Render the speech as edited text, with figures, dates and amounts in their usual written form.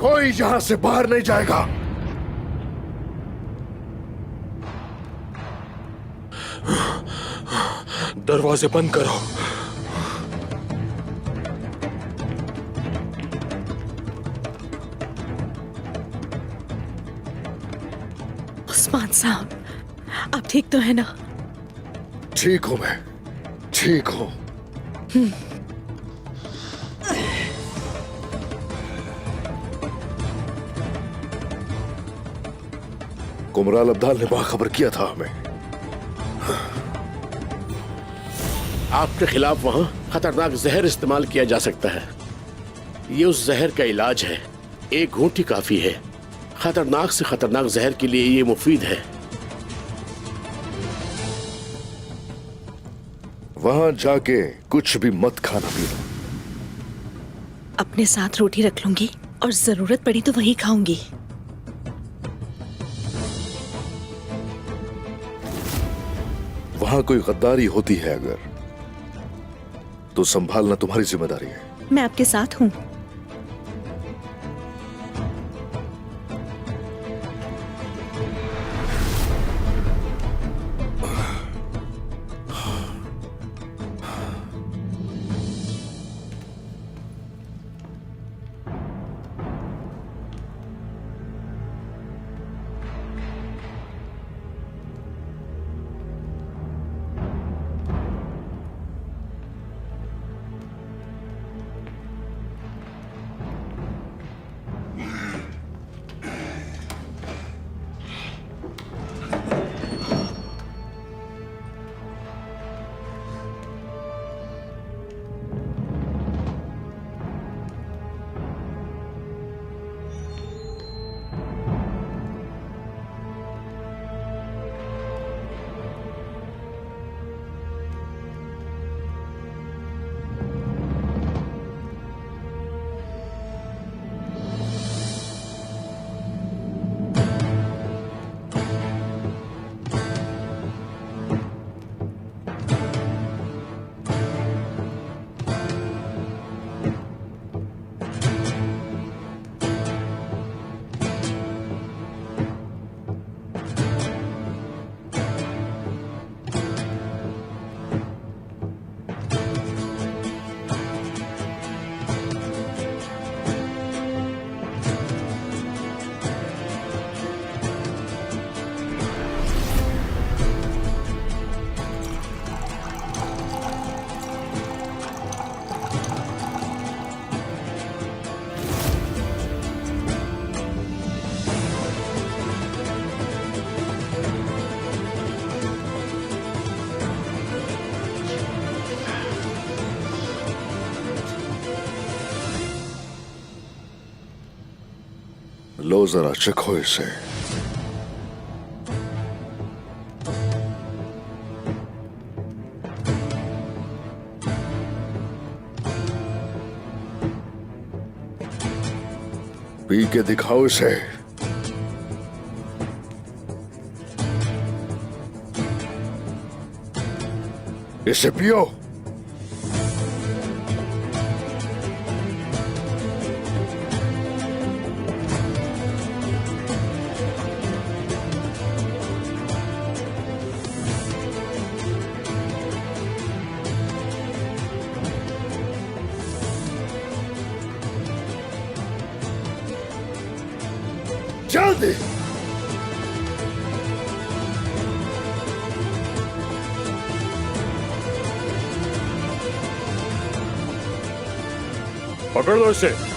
कोई यहां से बाहर नहीं जाएगा। दरवाजे बंद करो। उस्मान साहब, आप ठीक तो है ना? ठीक हूं मैं, ठीक हूं। कुमराल अब्दाल ने बाखबर किया था हमें। आपके खिलाफ वहां खतरनाक जहर इस्तेमाल किया जा सकता है। ये उस जहर का इलाज है। एक घूंट ही काफी है। खतरनाक से खतरनाक जहर के लिए ये मुफीद है। वहां जाके कुछ भी मत खाना पीना। अपने साथ रोटी रख लूंगी और जरूरत पड़ी तो वही खाऊंगी। वहां कोई गद्दारी होती है अगर, तो संभालना तुम्हारी जिम्मेदारी है। मैं आपके साथ हूँ। लो जरा चखो इसे। पी के दिखाओ इसे। इसे पियो। जल्दी। पकड़ लो इसे।